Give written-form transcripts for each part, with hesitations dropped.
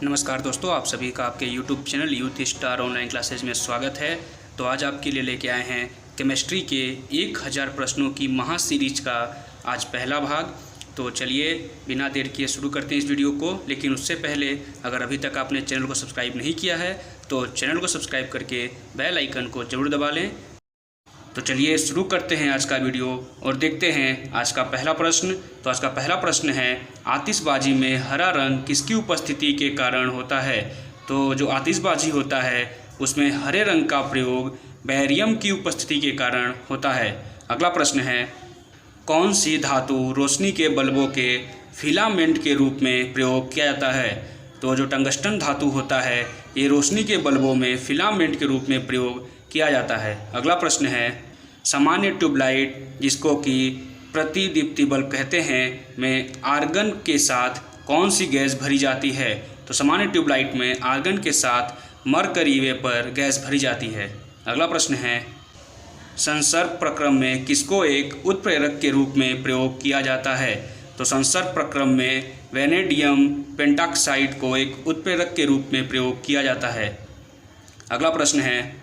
नमस्कार दोस्तों, आप सभी का आपके YouTube channel youth star online classes में स्वागत है। तो आज आपके लिए लेके आए हैं केमिस्ट्री के 1000 प्रश्नों की महा सीरीज का आज पहला भाग। तो चलिए बिना देर किए शुरू करते हैं इस वीडियो को। लेकिन उससे पहले अगर अभी तक आपने चैनल को सब्सक्राइब नहीं किया है तो चैनल को सब्सक्राइब करके बेल आइकन को ज़रूर दबा लें। तो चलिए शुरू करते हैं आज का वीडियो और देखते हैं आज का पहला प्रश्न। तो आज का पहला प्रश्न है, आतिशबाजी में हरा रंग किसकी उपस्थिति के कारण होता है? तो जो आतिशबाजी होता है उसमें हरे रंग का प्रयोग बैरियम की उपस्थिति के कारण होता है। अगला प्रश्न है, कौन सी धातु रोशनी के बल्बों के फिलामेंट के रूप में प्रयोग किया जाता है? तो जो टंगस्टन धातु होता है ये रोशनी के बल्बों में फिलामेंट के रूप में प्रयोग किया जाता है। अगला प्रश्न है, सामान्य ट्यूबलाइट जिसको कि प्रतिदीप्ति बल्ब कहते हैं में आर्गन के साथ कौन सी गैस भरी जाती है? तो सामान्य ट्यूबलाइट में आर्गन के साथ मरकरी वेपर गैस भरी जाती है। अगला प्रश्न है, संसर्ग प्रक्रम में किसको एक उत्प्रेरक के रूप में प्रयोग किया जाता है? तो संसर्ग प्रक्रम में वेनेडियम पेंटाक्साइड को एक उत्प्रेरक के रूप में प्रयोग किया जाता है। अगला प्रश्न है,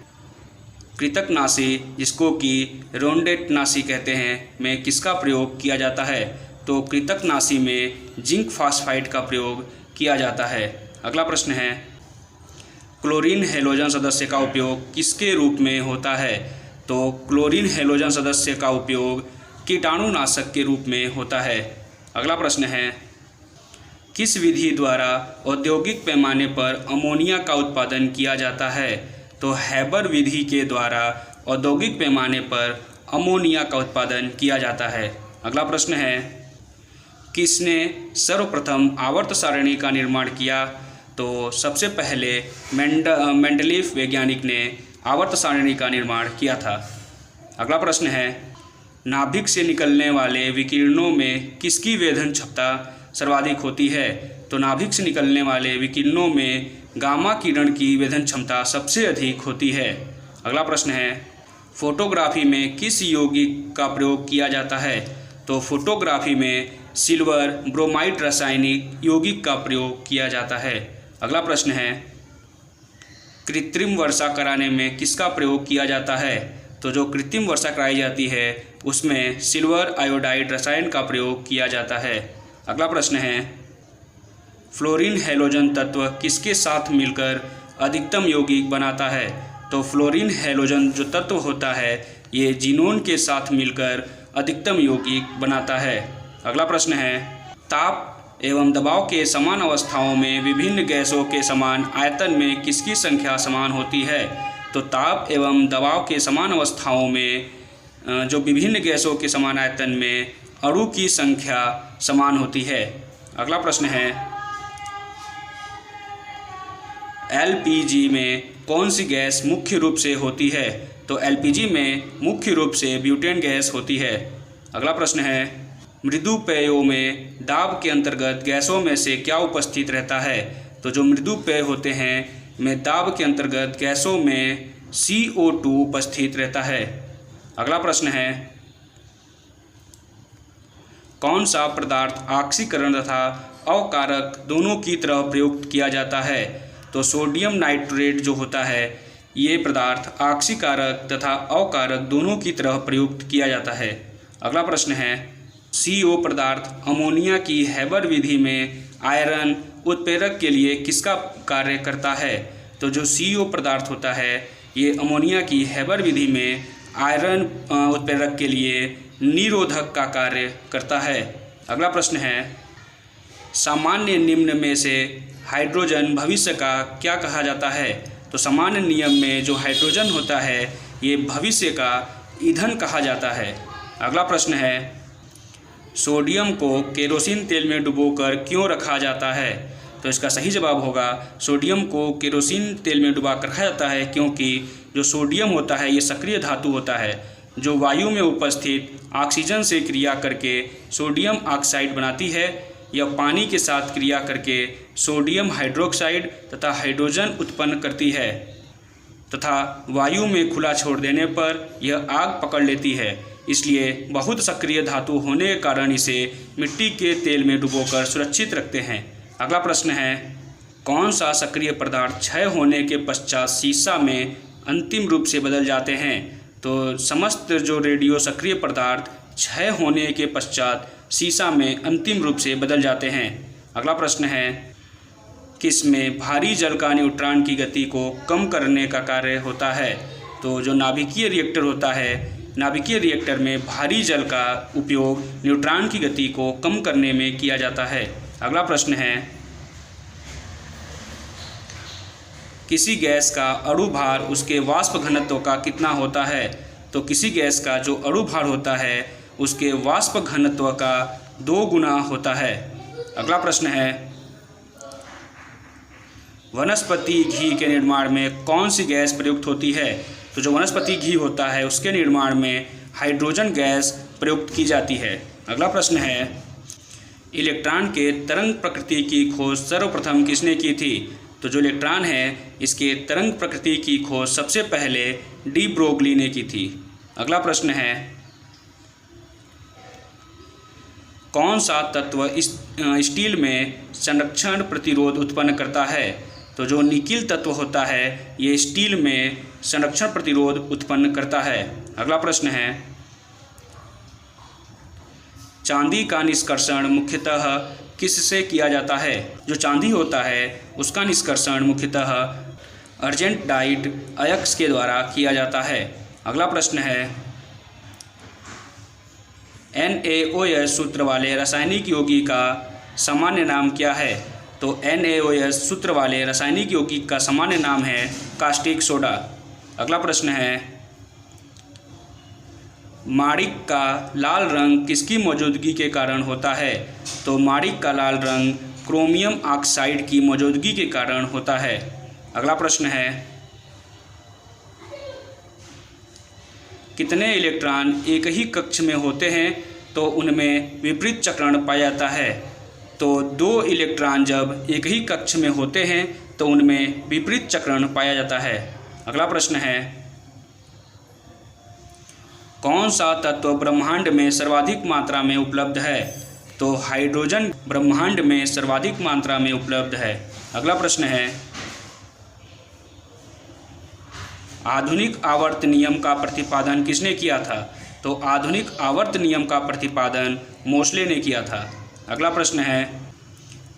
कृतकनाशी जिसको कि रोडेंटनाशी कहते हैं में किसका प्रयोग किया जाता है? तो कृतकनाशी में जिंक फास्फाइड का प्रयोग किया जाता है। अगला प्रश्न है, क्लोरीन हैलोजन सदस्य का उपयोग किसके रूप में होता है? तो क्लोरीन हैलोजन सदस्य का उपयोग कीटाणुनाशक के रूप में होता है। अगला प्रश्न है, किस विधि द्वारा औद्योगिक पैमाने पर अमोनिया का उत्पादन किया जाता है? तो हैबर विधि के द्वारा औद्योगिक पैमाने पर अमोनिया का उत्पादन किया जाता है। अगला प्रश्न है, किसने सर्वप्रथम आवर्त सारणी का निर्माण किया? तो सबसे पहले मेंडलीफ वैज्ञानिक ने आवर्त सारणी का निर्माण किया था। अगला प्रश्न है, नाभिक से निकलने वाले विकिरणों में किसकी वेधन क्षमता सर्वाधिक होती है? तो नाभिक से निकलने वाले विकिरणों में गामा किरण की वेधन क्षमता सबसे अधिक होती है। अगला प्रश्न है, फोटोग्राफी में किस यौगिक का प्रयोग किया जाता है? तो फोटोग्राफी में सिल्वर ब्रोमाइड रासायनिक यौगिक का प्रयोग किया जाता है। अगला प्रश्न है, कृत्रिम वर्षा कराने में किसका प्रयोग किया जाता है? तो जो कृत्रिम वर्षा कराई जाती है उसमें सिल्वर आयोडाइड रसायन का प्रयोग किया जाता है। अगला प्रश्न है, फ्लोरीन हैलोजन तत्व किसके साथ मिलकर अधिकतम यौगिक बनाता है? तो फ्लोरीन हैलोजन जो तत्व होता है ये जीनोन के साथ मिलकर अधिकतम यौगिक बनाता है। अगला प्रश्न है, ताप एवं दबाव के समान अवस्थाओं में विभिन्न गैसों के समान आयतन में किसकी संख्या समान होती है? तो ताप एवं दबाव के समान अवस्थाओं में जो विभिन्न गैसों के समान आयतन में अणु की संख्या समान होती है। अगला प्रश्न है, एलपीजी में कौन सी गैस मुख्य रूप से होती है? तो एलपीजी में मुख्य रूप से ब्यूटेन गैस होती है। अगला प्रश्न है, मृदु पेयों में दाब के अंतर्गत गैसों में से क्या उपस्थित रहता है? तो जो मृदु पेय होते हैं में दाब के अंतर्गत गैसों में CO2 उपस्थित रहता है। अगला प्रश्न है, कौन सा पदार्थ ऑक्सीकरण तथा अवकारक दोनों की तरह प्रयुक्त किया जाता है? तो सोडियम नाइट्रेट जो होता है ये पदार्थ ऑक्सीकारक तथा अवकारक दोनों की तरह प्रयुक्त किया जाता है। अगला प्रश्न है, CO पदार्थ अमोनिया की हैबर विधि में आयरन उत्प्रेरक के लिए किसका कार्य करता है? तो जो CO पदार्थ होता है ये अमोनिया की हैबर विधि में आयरन उत्प्रेरक के लिए निरोधक का कार्य करता है। अगला प्रश्न है, सामान्य निम्न में से हाइड्रोजन भविष्य का क्या कहा जाता है? तो सामान्य नियम में जो हाइड्रोजन होता है ये भविष्य का ईंधन कहा जाता है। अगला प्रश्न है, सोडियम को केरोसिन तेल में डुबोकर क्यों रखा जाता है? तो इसका सही जवाब होगा, सोडियम को केरोसिन तेल में डुबा कर रखा जाता है क्योंकि जो सोडियम होता है ये सक्रिय धातु होता है जो वायु में उपस्थित ऑक्सीजन से क्रिया करके सोडियम ऑक्साइड बनाती है। यह पानी के साथ क्रिया करके सोडियम हाइड्रोक्साइड तथा हाइड्रोजन उत्पन्न करती है तथा वायु में खुला छोड़ देने पर यह आग पकड़ लेती है। इसलिए बहुत सक्रिय धातु होने के कारण इसे मिट्टी के तेल में डुबोकर सुरक्षित रखते हैं। अगला प्रश्न है, कौन सा सक्रिय पदार्थ क्षय होने के पश्चात सीसा में अंतिम रूप से बदल जाते हैं? तो समस्त जो रेडियो सक्रिय पदार्थ क्षय होने के पश्चात सीसा में अंतिम रूप से बदल जाते हैं। अगला प्रश्न है, किसमें भारी जल का न्यूट्रॉन की गति को कम करने का कार्य होता है? तो जो नाभिकीय रिएक्टर होता है, नाभिकीय रिएक्टर में भारी जल का उपयोग न्यूट्रॉन की गति को कम करने में किया जाता है। अगला प्रश्न है, किसी गैस का अणु भार उसके वाष्प घनत्व का कितना होता है? तो किसी गैस का जो अणु भार होता है उसके वाष्प घनत्व का 2 गुना होता है। अगला प्रश्न है, वनस्पति घी के निर्माण में कौन सी गैस प्रयुक्त होती है? तो जो वनस्पति घी होता है उसके निर्माण में हाइड्रोजन गैस प्रयुक्त की जाती है। अगला प्रश्न है, इलेक्ट्रॉन के तरंग प्रकृति की खोज सर्वप्रथम किसने की थी? तो जो इलेक्ट्रॉन है इसके तरंग प्रकृति की खोज सबसे पहले डी ब्रोगली ने की थी। अगला प्रश्न है, कौन सा तत्व स्टील में संरक्षण प्रतिरोध उत्पन्न करता है? तो जो निकिल तत्व होता है ये स्टील में संरक्षण प्रतिरोध उत्पन्न करता है। अगला प्रश्न है, चांदी का निष्कर्षण मुख्यतः किससे किया जाता है? जो चांदी होता है उसका निष्कर्षण मुख्यतः अर्जेंटाइट अयस्क के द्वारा किया जाता है। अगला प्रश्न है, NaOH सूत्र वाले रासायनिक यौगिक का सामान्य नाम क्या है? तो NaOH सूत्र वाले रासायनिक यौगिक का सामान्य नाम है कास्टिक सोडा। अगला प्रश्न है, माणिक का लाल रंग किसकी मौजूदगी के कारण होता है? तो माणिक का लाल रंग क्रोमियम ऑक्साइड की मौजूदगी के कारण होता है। अगला प्रश्न है, कितने इलेक्ट्रॉन एक ही कक्ष में होते हैं? तो उनमें विपरीत चक्रण पाया जाता है। तो 2 इलेक्ट्रॉन जब एक ही कक्ष में होते हैं तो उनमें विपरीत चक्रण पाया जाता है। अगला प्रश्न है, कौन सा तत्व ब्रह्मांड में सर्वाधिक मात्रा में उपलब्ध है? तो हाइड्रोजन ब्रह्मांड में सर्वाधिक मात्रा में उपलब्ध है। अगला प्रश्न है, आधुनिक आवर्त नियम का प्रतिपादन किसने किया था? तो आधुनिक आवर्त नियम का प्रतिपादन मोसले ने किया था। अगला प्रश्न है,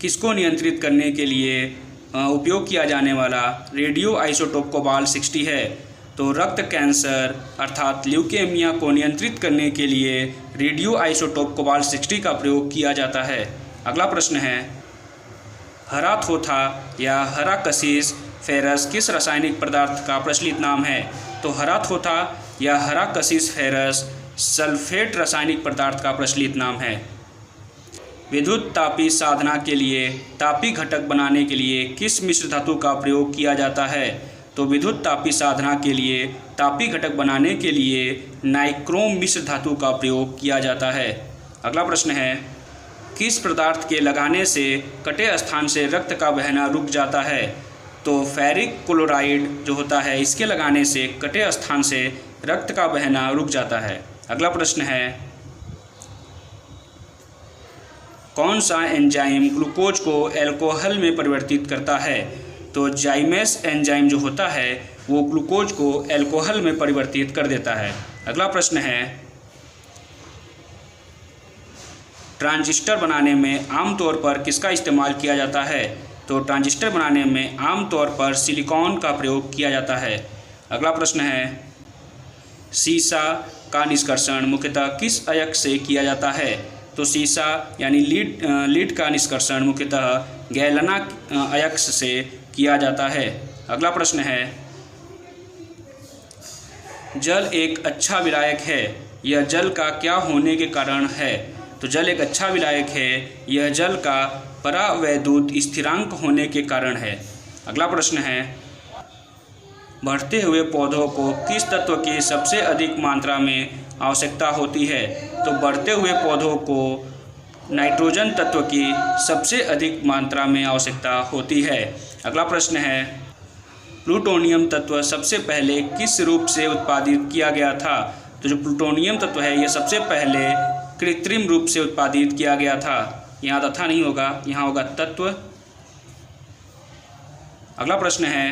किसको नियंत्रित करने के लिए उपयोग किया जाने वाला रेडियो आइसोटोप कोबाल्ट 60 है? तो रक्त कैंसर अर्थात ल्यूकेमिया को नियंत्रित करने के लिए रेडियो आइसोटोप कोबाल्ट 60 का प्रयोग किया जाता है। अगला प्रश्न है, हरा थोथा या हरा कशिश फेरस किस रासायनिक पदार्थ का प्रचलित नाम है? तो हरा थोथा या हरा कशिश फेरस सल्फेट रासायनिक पदार्थ का प्रचलित नाम है। विद्युत तापी साधना के लिए तापी घटक बनाने के लिए किस मिश्र धातु का प्रयोग किया जाता है? तो विद्युत तापी साधना के लिए तापी घटक बनाने के लिए नाइक्रोम मिश्र धातु का प्रयोग किया जाता है। अगला प्रश्न है, किस पदार्थ के लगाने से कटे स्थान से रक्त का बहना रुक जाता है? तो फेरिक क्लोराइड जो होता है इसके लगाने से कटे स्थान से रक्त का बहना रुक जाता है। अगला प्रश्न है, कौन सा एंजाइम ग्लूकोज को अल्कोहल में परिवर्तित करता है? तो जाइमेस एंजाइम जो होता है वो ग्लूकोज को अल्कोहल में परिवर्तित कर देता है। अगला प्रश्न है, ट्रांजिस्टर बनाने में आमतौर पर किसका इस्तेमाल किया जाता है? तो ट्रांजिस्टर बनाने में आमतौर पर सिलिकॉन का प्रयोग किया जाता है। अगला प्रश्न है, सीसा का निष्कर्षण मुख्यतः किस अयस्क से किया जाता है? तो सीसा यानी लीड का निष्कर्षण मुख्यतः गैलेना अयस्क से किया जाता है। अगला प्रश्न है, जल एक अच्छा विलायक है, यह जल का क्या होने के कारण है? तो जल एक अच्छा विलायक है, यह जल का परावैद्युत स्थिरांक होने के कारण है। अगला प्रश्न है, बढ़ते हुए पौधों को किस तत्व की सबसे अधिक मात्रा में आवश्यकता होती है? तो बढ़ते हुए पौधों को नाइट्रोजन तत्व की सबसे अधिक मात्रा में आवश्यकता होती है। अगला प्रश्न है, प्लूटोनियम तत्व सबसे पहले किस रूप से उत्पादित किया गया था? तो जो प्लूटोनियम तत्व है यह सबसे पहले कृत्रिम रूप से उत्पादित किया गया था। यहाँ तथा नहीं होगा, यहाँ होगा तत्व। अगला प्रश्न है,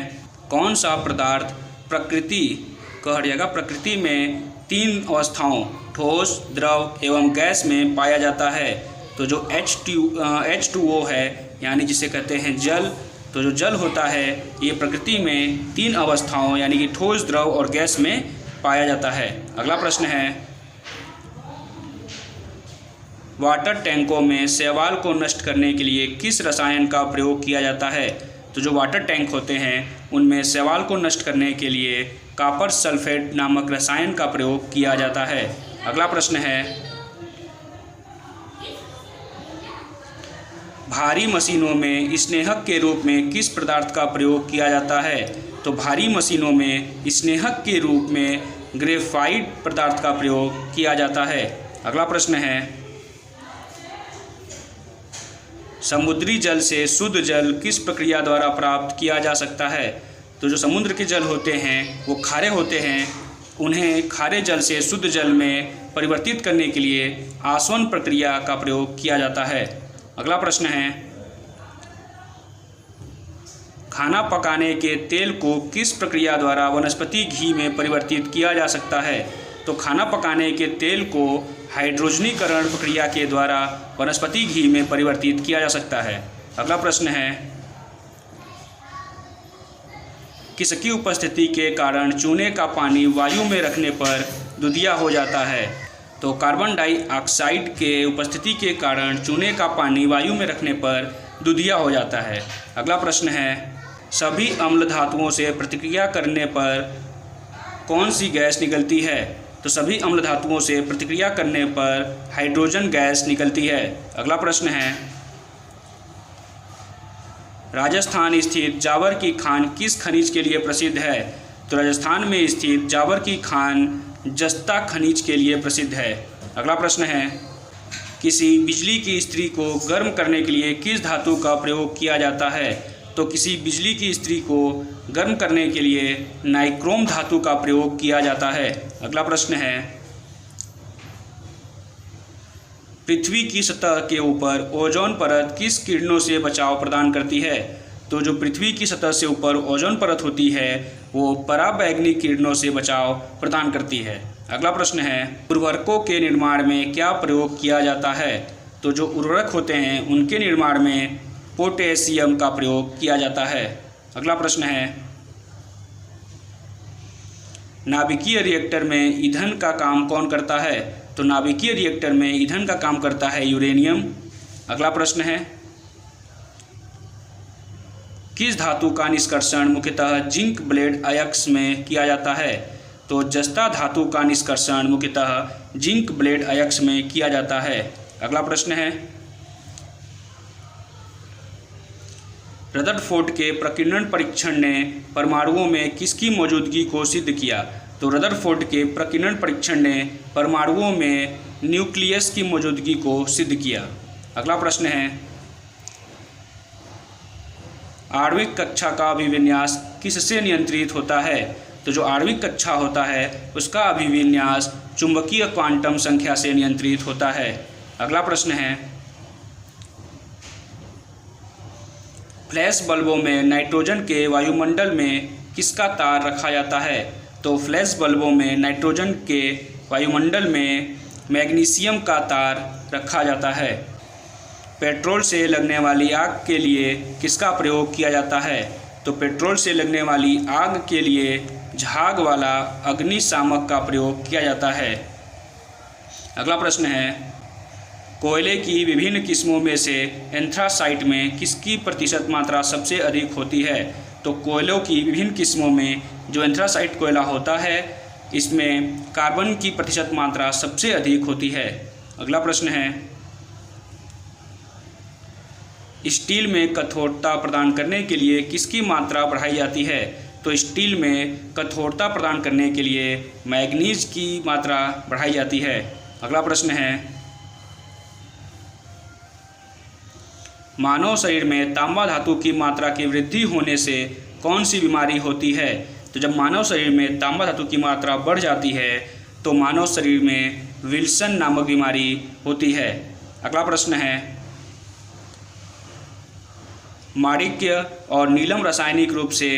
कौन सा पदार्थ प्रकृति प्रकृति में 3 अवस्थाओं ठोस, द्रव एवं गैस में पाया जाता है? तो जो H2O है, यानी जिसे कहते हैं जल, तो जो जल होता है ये प्रकृति में 3 अवस्थाओं यानी कि ठोस, द्रव और गैस में पाया जाता है। अगला प्रश्न है, वाटर टैंकों में शैवाल को नष्ट करने के लिए किस रसायन का प्रयोग किया जाता है? तो जो वाटर टैंक होते हैं उनमें शैवाल को नष्ट करने के लिए कॉपर सल्फेट नामक रसायन का प्रयोग किया जाता है। अगला प्रश्न है, भारी मशीनों में स्नेहक के रूप में किस पदार्थ का प्रयोग किया जाता है? तो भारी मशीनों में स्नेहक के रूप में ग्रेफाइट पदार्थ का प्रयोग किया जाता है। अगला प्रश्न है, समुद्री जल से शुद्ध जल किस प्रक्रिया द्वारा प्राप्त किया जा सकता है? तो जो समुद्र के जल होते हैं वो खारे होते हैं, उन्हें खारे जल से शुद्ध जल में परिवर्तित करने के लिए आसवन प्रक्रिया का प्रयोग किया जाता है। अगला प्रश्न है, खाना पकाने के तेल को किस प्रक्रिया द्वारा वनस्पति घी में परिवर्तित किया जा सकता है? तो खाना पकाने के तेल को हाइड्रोजनीकरण प्रक्रिया के द्वारा वनस्पति घी में परिवर्तित किया जा सकता है। अगला प्रश्न है, किसकी उपस्थिति के कारण चूने का पानी वायु में रखने पर दुधिया हो जाता है? तो कार्बन डाइऑक्साइड के उपस्थिति के कारण चूने का पानी वायु में रखने पर दुधिया हो जाता है। अगला प्रश्न है, सभी अम्ल धातुओं से प्रतिक्रिया करने पर कौन सी गैस निकलती है? तो सभी अम्ल धातुओं से प्रतिक्रिया करने पर हाइड्रोजन गैस निकलती है। अगला प्रश्न है, राजस्थान स्थित जावर की खान किस खनिज के लिए प्रसिद्ध है? तो राजस्थान में स्थित जावर की खान जस्ता खनिज के लिए प्रसिद्ध है। अगला प्रश्न है, किसी बिजली की इस्त्री को गर्म करने के लिए किस धातु का प्रयोग किया जाता है? तो किसी बिजली की इस्त्री को गर्म करने के लिए नाइक्रोम धातु का प्रयोग किया जाता है। अगला प्रश्न है, पृथ्वी की सतह के ऊपर ओजोन परत किस किरणों से बचाव प्रदान करती है? तो जो पृथ्वी की सतह से ऊपर ओजोन परत होती है वो पराबैंगनी किरणों से बचाव प्रदान करती है। अगला प्रश्न है, उर्वरकों के निर्माण में क्या प्रयोग किया जाता है? तो जो उर्वरक होते हैं उनके निर्माण में पोटेशियम का प्रयोग किया जाता है। अगला प्रश्न है, नाभिकीय रिएक्टर में ईंधन का काम कौन करता है? तो नाभिकीय रिएक्टर में ईंधन का काम करता है यूरेनियम। अगला प्रश्न है, किस धातु का निष्कर्षण मुख्यतः जिंक ब्लेड अयस्क में किया जाता है? तो जस्ता धातु का निष्कर्षण मुख्यतः जिंक ब्लेड अयस्क में किया जाता है। अगला प्रश्न है, रदरफोर्ड के प्रकीर्णन परीक्षण ने परमाणुओं में किसकी मौजूदगी को सिद्ध किया? तो रदरफोर्ड के प्रकीर्णन परीक्षण ने परमाणुओं में न्यूक्लियस की मौजूदगी को सिद्ध किया। अगला प्रश्न है, आणविक कक्षा का अभिविन्यास किससे नियंत्रित होता है? तो जो आणविक कक्षा होता है उसका अभिविन्यास चुंबकीय क्वांटम संख्या से नियंत्रित होता है। अगला प्रश्न है, फ्लैश बल्बों में नाइट्रोजन के वायुमंडल में किसका तार रखा जाता है? तो फ्लैश बल्बों में नाइट्रोजन के वायुमंडल में मैग्नीशियम का तार रखा जाता है। पेट्रोल से लगने वाली आग के लिए किसका प्रयोग किया जाता है? तो पेट्रोल से लगने वाली आग के लिए झाग वाला अग्निशामक का प्रयोग किया जाता है। अगला प्रश्न है, कोयले की विभिन्न किस्मों में से एंथ्रासाइट में किसकी प्रतिशत मात्रा सबसे अधिक होती है? तो कोयलों की विभिन्न किस्मों में जो एंथ्रासाइट कोयला होता है इसमें कार्बन की प्रतिशत मात्रा सबसे अधिक होती है। अगला प्रश्न है, स्टील में कठोरता प्रदान करने के लिए किसकी मात्रा बढ़ाई जाती है? तो स्टील में कठोरता प्रदान करने के लिए मैग्नीज की मात्रा बढ़ाई जाती है। अगला प्रश्न है, मानव शरीर में तांबा धातु की मात्रा की वृद्धि होने से कौन सी बीमारी होती है? तो जब मानव शरीर में तांबा धातु की मात्रा बढ़ जाती है तो मानव शरीर में विल्सन नामक बीमारी होती है। अगला प्रश्न है, माणिक्य और नीलम रासायनिक रूप से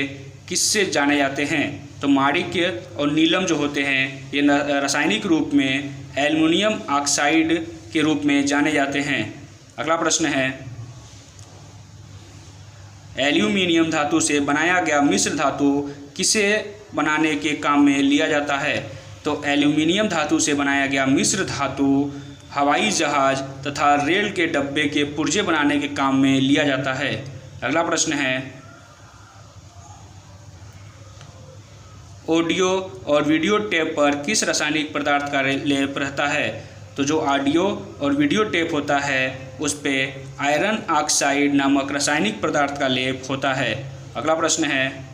किससे जाने जाते हैं? तो माणिक्य और नीलम जो होते हैं ये रासायनिक रूप में एल्युमिनियम ऑक्साइड के रूप में जाने जाते हैं। अगला प्रश्न है, एल्यूमीनियम धातु से बनाया गया मिश्र धातु किसे बनाने के काम में लिया जाता है? तो एल्यूमीनियम धातु से बनाया गया मिश्र धातु हवाई जहाज तथा रेल के डब्बे के पुर्जे बनाने के काम में लिया जाता है। अगला प्रश्न है, ऑडियो और वीडियो टेप पर किस रासायनिक पदार्थ का लेप रहता है? तो जो ऑडियो और वीडियो टेप होता है उस पे आयरन ऑक्साइड नामक रासायनिक पदार्थ का लेप होता है। अगला प्रश्न है,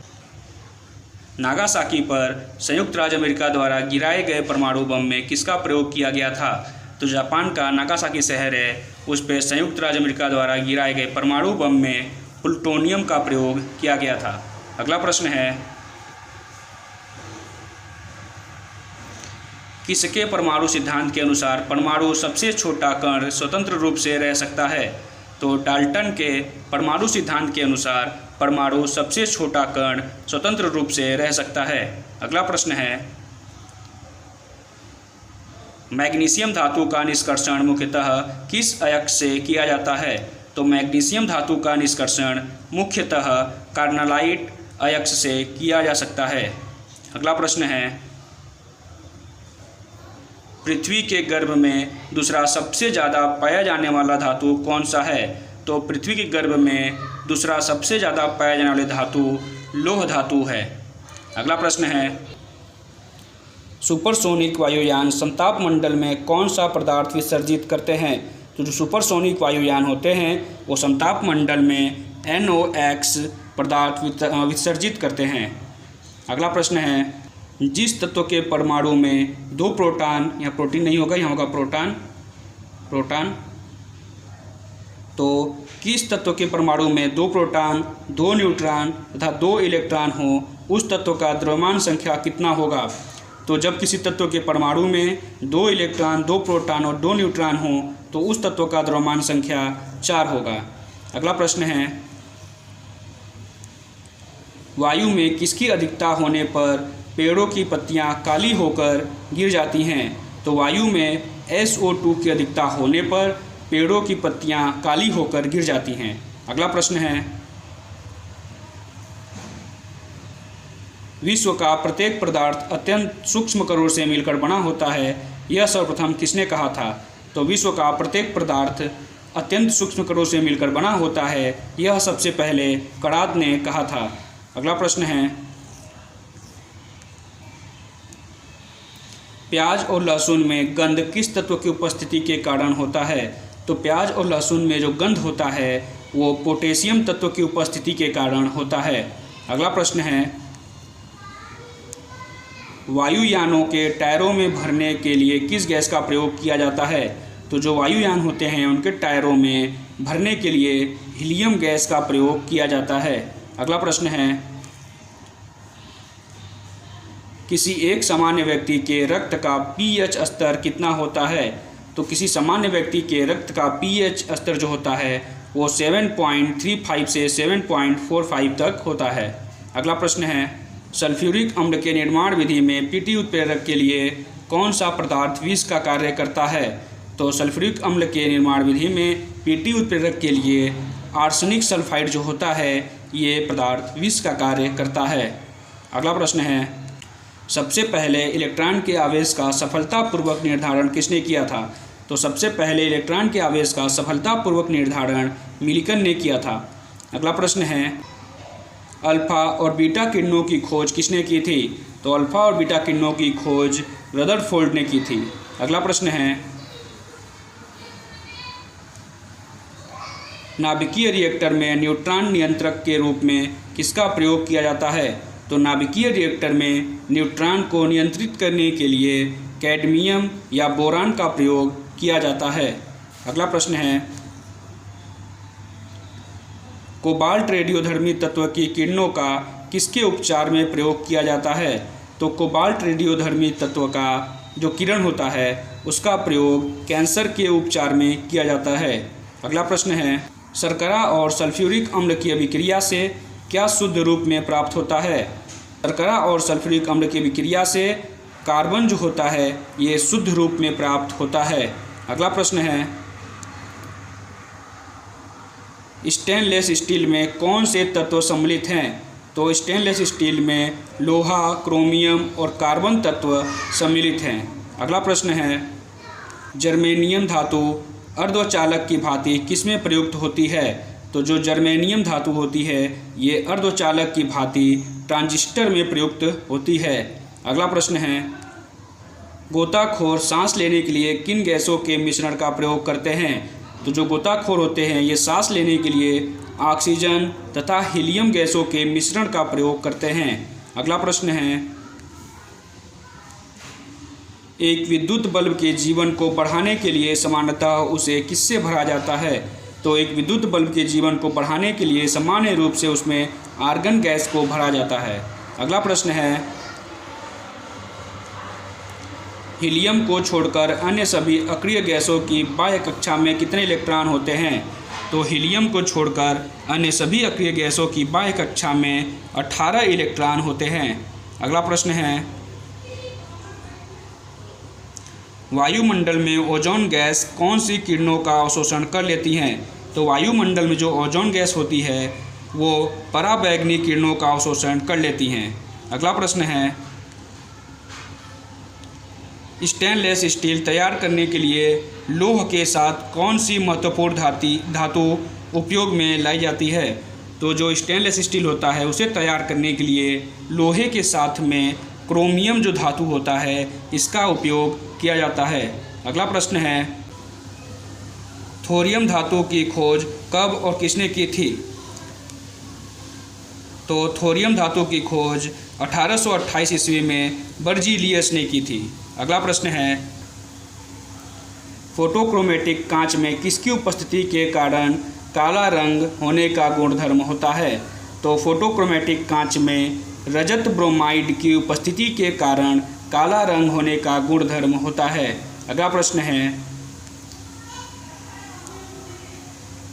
नागासाकी पर संयुक्त राज्य अमेरिका द्वारा गिराए गए परमाणु बम में किसका प्रयोग किया गया था? तो जापान का नागासाकी शहर है, उस पर संयुक्त राज्य अमेरिका द्वारा गिराए गए परमाणु बम में प्लूटोनियम का प्रयोग किया गया था। अगला प्रश्न है, किसके परमाणु सिद्धांत के अनुसार परमाणु सबसे छोटा कण स्वतंत्र रूप से रह सकता है? तो डाल्टन के परमाणु सिद्धांत के अनुसार परमाणु सबसे छोटा कण स्वतंत्र रूप से रह सकता है। अगला प्रश्न है, मैग्नीशियम धातु का निष्कर्षण मुख्यतः किस अयस्क से किया जाता है? तो मैग्नीशियम धातु का निष्कर्षण मुख्यतः कार्नालाइट अयस्क से किया जा सकता है। अगला प्रश्न है, पृथ्वी के गर्भ में दूसरा सबसे ज़्यादा पाया जाने वाला धातु कौन सा है? तो पृथ्वी के गर्भ में दूसरा सबसे ज़्यादा पाया जाने वाली धातु लौह धातु है। अगला प्रश्न है, सुपरसोनिक वायुयान समताप मंडल में कौन सा पदार्थ विसर्जित करते हैं? तो जो सुपरसोनिक वायुयान होते हैं वो समताप मंडल में NOx पदार्थ विसर्जित करते हैं। अगला प्रश्न है, जिस तत्व के परमाणु में 2 प्रोटॉन, यहाँ प्रोटीन नहीं होगा, यहाँ होगा प्रोटॉन, तो किस तत्व के परमाणु में 2 प्रोटॉन, 2 न्यूट्रॉन तथा 2 इलेक्ट्रॉन हो, उस तत्व का द्रव्यमान संख्या कितना होगा? तो जब किसी तत्व के परमाणु में 2 इलेक्ट्रॉन, 2 प्रोटॉन और 2 न्यूट्रॉन हो तो उस तत्व का द्रव्यमान संख्या 4 होगा। अगला प्रश्न है, वायु में किसकी अधिकता होने पर पेड़ों की पत्तियां काली होकर गिर जाती हैं? तो वायु में SO2 की अधिकता होने पर पेड़ों की पत्तियां काली होकर गिर जाती हैं। अगला प्रश्न है, विश्व का प्रत्येक पदार्थ अत्यंत सूक्ष्म कणों से मिलकर बना होता है, यह सर्वप्रथम किसने कहा था? तो विश्व का प्रत्येक पदार्थ अत्यंत सूक्ष्म कणों से मिलकर बना होता है, यह सबसे पहले कणाद ने कहा था। अगला प्रश्न है, प्याज और लहसुन में गंध किस तत्व की उपस्थिति के कारण होता है? तो प्याज और लहसुन में जो गंध होता है वो पोटेशियम तत्व की उपस्थिति के कारण होता है। अगला प्रश्न है, वायुयानों के टायरों में भरने के लिए किस गैस का प्रयोग किया जाता है? तो जो वायुयान होते हैं उनके टायरों में भरने के लिए हीलियम गैस का प्रयोग किया जाता है। अगला प्रश्न है, किसी एक सामान्य व्यक्ति के रक्त का pH स्तर कितना होता है? तो किसी सामान्य व्यक्ति के रक्त का pH स्तर जो होता है वो 7.35 से 7.45 तक होता है। अगला प्रश्न है, सल्फ्यूरिक अम्ल के निर्माण विधि में पीटी उत्प्रेरक के लिए कौन सा पदार्थ विष का कार्य करता है? तो सल्फ्यूरिक अम्ल के निर्माण विधि में पीटी उत्प्रेरक के लिए आर्सेनिक सल्फाइड जो होता है ये पदार्थ विष का कार्य करता है। अगला प्रश्न है, सबसे पहले इलेक्ट्रॉन के आवेश का सफलतापूर्वक निर्धारण किसने किया था? तो सबसे पहले इलेक्ट्रॉन के आवेश का सफलतापूर्वक निर्धारण मिल्टन ने किया था। अगला प्रश्न है, अल्फ़ा और बीटा किरणों की खोज किसने की थी? तो अल्फ़ा और बीटा किरणों की खोज रदरफोर्ड ने की थी। अगला प्रश्न है, नाभिकीय रिएक्टर में न्यूट्रॉन नियंत्रक के रूप में किसका प्रयोग किया जाता है? तो नाभिकीय रिएक्टर में न्यूट्रॉन को नियंत्रित करने के लिए कैडमियम या बोरान का प्रयोग किया जाता है। अगला प्रश्न है, कोबाल्ट रेडियोधर्मी तत्व की किरणों का किसके उपचार में प्रयोग किया जाता है? तो कोबाल्ट रेडियोधर्मी तत्व का जो किरण होता है उसका प्रयोग कैंसर के उपचार में किया जाता है। अगला प्रश्न है, शर्करा और सल्फ्यूरिक अम्ल की अभिक्रिया से क्या शुद्ध रूप में प्राप्त होता है? शर्करा और सल्फ्यूरिक अम्ल की अभिक्रिया से कार्बन जो होता है ये शुद्ध रूप में प्राप्त होता है। अगला प्रश्न है, स्टेनलेस स्टील में कौन से तत्व सम्मिलित हैं? तो स्टेनलेस स्टील में लोहा, क्रोमियम और कार्बन तत्व सम्मिलित हैं। अगला प्रश्न है, जर्मेनियम धातु अर्धचालक की भांति किसमें प्रयुक्त होती है? तो जो जर्मेनियम धातु होती है ये अर्धचालक की भांति ट्रांजिस्टर में प्रयुक्त होती है। अगला प्रश्न है, गोताखोर सांस लेने के लिए किन गैसों के मिश्रण का प्रयोग करते हैं? तो जो गोताखोर होते हैं ये सांस लेने के लिए ऑक्सीजन तथा हीलियम गैसों के मिश्रण का प्रयोग करते हैं। अगला प्रश्न है, एक विद्युत बल्ब के जीवन को बढ़ाने के लिए सामान्यतः उसे किससे भरा जाता है? तो एक विद्युत बल्ब के जीवन को बढ़ाने के लिए सामान्य रूप से उसमें आर्गन गैस को भरा जाता है। अगला प्रश्न है, हीलियम को छोड़कर अन्य सभी अक्रिय गैसों की बाह्य कक्षा में कितने इलेक्ट्रॉन होते हैं? तो हीलियम को छोड़कर अन्य सभी अक्रिय गैसों की बाह्य कक्षा में 18 इलेक्ट्रॉन होते हैं। अगला प्रश्न है, वायुमंडल में ओजोन गैस कौन सी किरणों का अवशोषण कर लेती हैं? तो वायुमंडल में जो ओजोन गैस होती है वो पराबैंगनी किरणों का अवशोषण कर लेती हैं। अगला प्रश्न है, स्टेनलेस स्टील तैयार करने के लिए लोह के साथ कौन सी महत्वपूर्ण धातु उपयोग में लाई जाती है? तो जो स्टेनलेस स्टील होता है उसे तैयार करने के लिए लोहे के साथ में क्रोमियम जो धातु होता है इसका उपयोग किया जाता है। अगला प्रश्न है, थोरियम धातु की खोज कब और किसने की थी? तो थोरियम धातु की खोज 1828 ईस्वी में बर्जीलियस ने की थी। अगला प्रश्न है, फोटोक्रोमेटिक कांच में किसकी उपस्थिति के कारण काला रंग होने का गुणधर्म होता है? तो फोटोक्रोमेटिक कांच में रजत ब्रोमाइड की उपस्थिति के कारण काला रंग होने का गुणधर्म होता है। अगला प्रश्न है,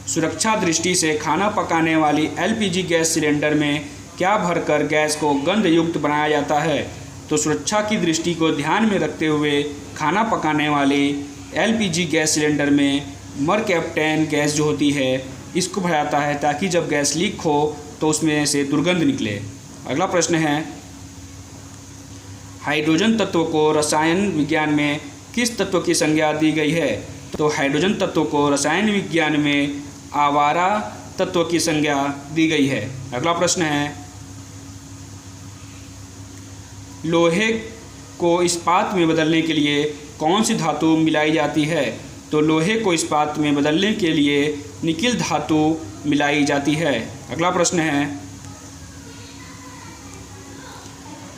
सुरक्षा दृष्टि से खाना पकाने वाली एलपीजी गैस सिलेंडर में क्या भरकर गैस को गंध युक्त बनाया जाता है? तो सुरक्षा की दृष्टि को ध्यान में रखते हुए खाना पकाने वाले एलपीजी गैस सिलेंडर में मरकैप्टेन गैस जो होती है इसको भरा जाता है ताकि जब गैस लीक हो तो उसमें से दुर्गंध निकले। अगला प्रश्न है, हाइड्रोजन तत्व को रसायन विज्ञान में किस तत्व की संज्ञा दी गई है? तो हाइड्रोजन तत्व को रसायन विज्ञान में आवारा तत्व की संज्ञा दी गई है। अगला प्रश्न है, लोहे को इस्पात में बदलने के लिए कौन सी धातु मिलाई जाती है? तो लोहे को इस्पात में बदलने के लिए निकिल धातु मिलाई जाती है। अगला प्रश्न है,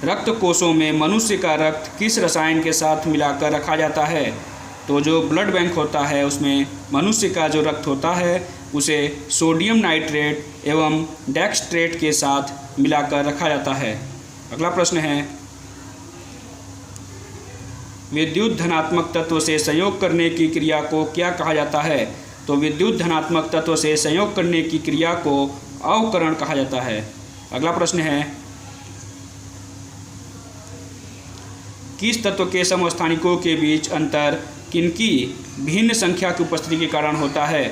रक्त कोशों में मनुष्य का रक्त किस रसायन के साथ मिलाकर रखा जाता है? तो जो ब्लड बैंक होता है उसमें मनुष्य का जो रक्त होता है उसे सोडियम नाइट्रेट एवं डेक्सट्रेट के साथ मिलाकर रखा जाता है। अगला प्रश्न है, विद्युत धनात्मक तत्व से संयोग करने की क्रिया को क्या कहा जाता है? तो विद्युत धनात्मक तत्व से संयोग करने की क्रिया को अवकरण कहा जाता है। अगला प्रश्न है, किस तत्व के समस्थानिकों के बीच अंतर किनकी भिन्न संख्या की उपस्थिति के कारण होता है?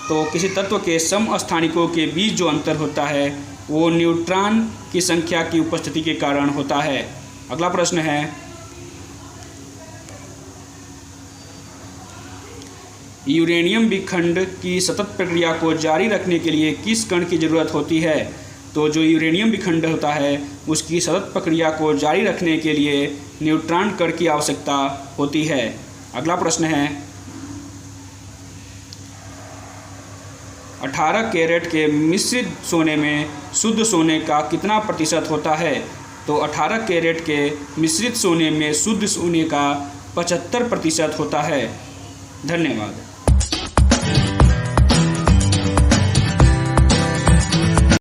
तो किसी तत्व के समस्थानिकों के बीच जो अंतर होता है वो न्यूट्रॉन की संख्या की उपस्थिति के कारण होता है। अगला प्रश्न है, यूरेनियम विखंड की सतत प्रक्रिया को जारी रखने के लिए किस कण की जरूरत होती है? तो जो यूरेनियम विखंड होता है उसकी सतत प्रक्रिया को जारी रखने के लिए न्यूट्रॉन कण की आवश्यकता होती है। अगला प्रश्न है, 18 कैरेट के मिश्रित सोने में शुद्ध सोने का कितना प्रतिशत होता है? तो 18 कैरेट के मिश्रित सोने में शुद्ध सोने का 75% होता है। धन्यवाद।